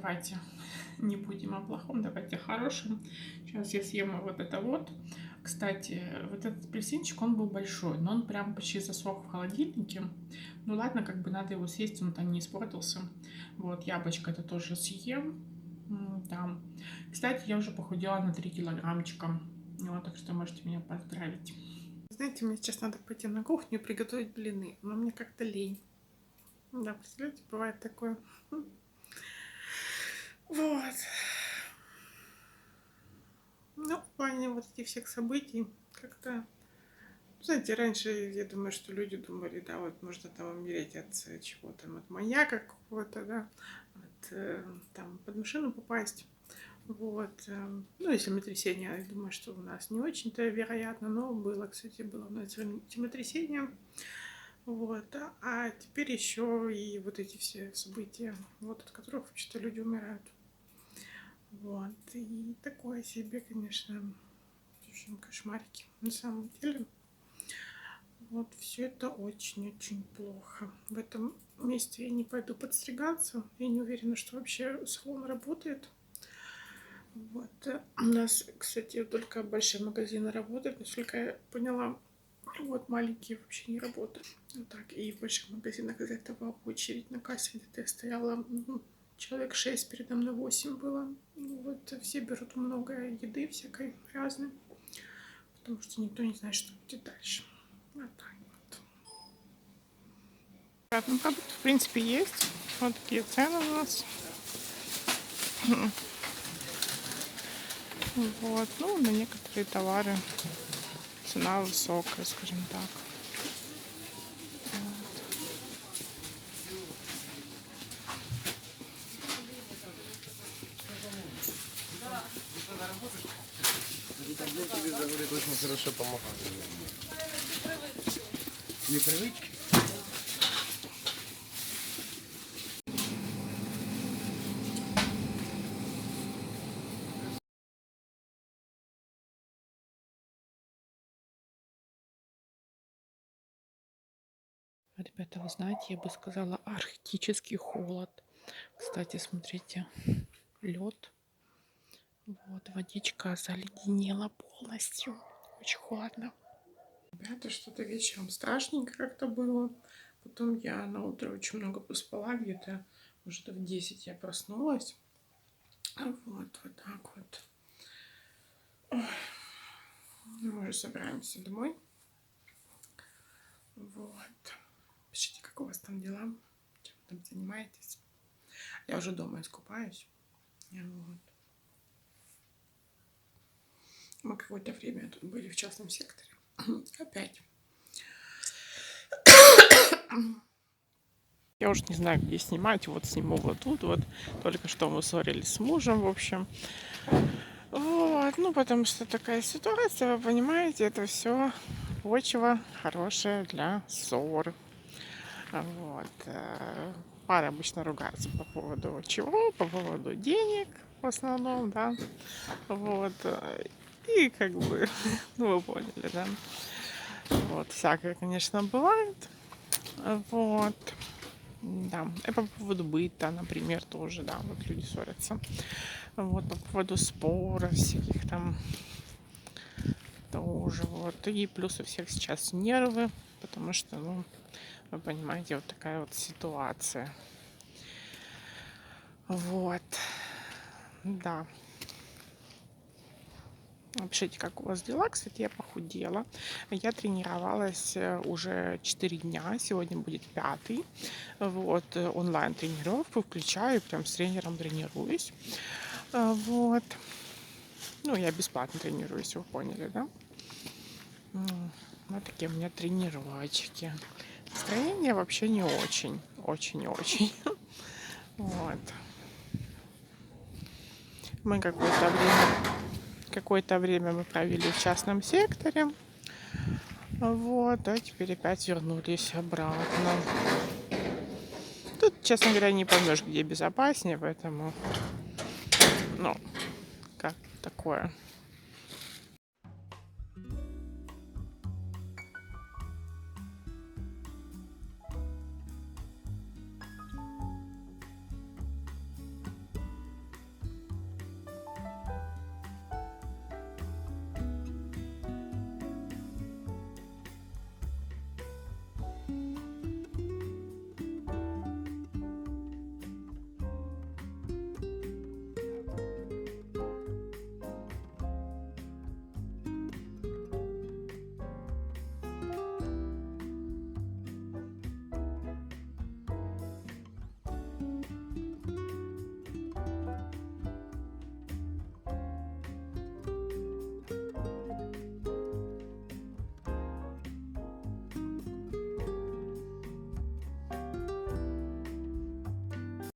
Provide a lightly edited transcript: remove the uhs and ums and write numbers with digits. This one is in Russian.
давайте не будем о плохом, давайте о хорошем. Сейчас я съем вот это вот. Кстати, вот этот апельсинчик, он был большой, но он прям почти засох в холодильнике. Ну ладно, как бы надо его съесть, он там не испортился. Вот, яблочко это тоже съем. Да. Кстати, я уже похудела на 3 килограммчика. Вот, так что можете меня поздравить. Знаете, мне сейчас надо пойти на кухню и приготовить блины, но мне как-то лень. Да, представляете, бывает такое. Вот. Ну, в плане вот этих всех событий как-то... Знаете, раньше, я думаю, что люди думали, да, вот можно там умереть от чего там, от маньяка какого-то, да, там под машину попасть. Вот. Ну, и землетрясение, я думаю, что у нас не очень-то вероятно, но было, кстати, было у нас землетрясение. Вот. А теперь еще и вот эти все события, вот от которых вообще-то люди умирают. Вот. И такое себе, конечно, очень кошмарики. На самом деле, вот все это очень-очень плохо. В этом месте я не пойду подстригаться. Я не уверена, что вообще салон работает. Вот. У нас, кстати, только большие магазины работают, насколько я поняла. Вот маленькие вообще не работают. Вот так. И в больших магазинах из этого очередь на кассе где-то я стояла, человек 6, передо мной 8 было. Вот все берут много еды всякой разной, потому что никто не знает, что будет дальше. Вот так вот. Ну, продукты, в принципе, есть. Вот такие цены у нас. Вот, ну, на некоторые товары цена высокая, скажем так. Тебе говорит, очень хорошо помогает. Непривычки? Ребята, вы знаете, я бы сказала, арктический холод. Кстати, смотрите, лед. Вот, водичка заледенела полностью. Очень холодно. Ребята, что-то вечером страшненько как-то было. Потом я на утро очень много поспала, где-то уже в 10 я проснулась. Вот так вот. Ой. Мы уже собираемся домой. Вот. Пишите, как у вас там дела, чем вы там занимаетесь. Я уже дома искупаюсь. Вот. Мы какое-то время тут были в частном секторе. Опять. Я уже не знаю, где снимать. Вот сниму вот тут. Вот только что мы ссорились с мужем, в общем. Вот. Ну, потому что такая ситуация, вы понимаете, это все почва хорошая для ссор. Вот. Пара обычно ругается по поводу чего? По поводу денег в основном, да. Вот. И как бы, ну вы поняли, да. Вот. Всякое, конечно, бывает. Вот. Да. И по поводу быта, например, тоже, да, вот люди ссорятся. Вот. По поводу споров всяких там тоже. Вот. И плюс у всех сейчас нервы, потому что, ну, вы понимаете, вот такая вот ситуация. Вот. Да. Пишите, как у вас дела. Кстати, я похудела. Я тренировалась уже 4 дня. Сегодня будет 5-й. Вот. Онлайн-тренировку включаю. Прям с тренером тренируюсь. Вот. Ну, я бесплатно тренируюсь, вы поняли, да? Вот такие у меня тренировочки. Настроение вообще не очень. Очень-очень. Вот. Мы какое-то время мы провели в частном секторе. Вот, а теперь опять вернулись обратно. Тут, честно говоря, не поймешь, где безопаснее, поэтому, ну, как такое.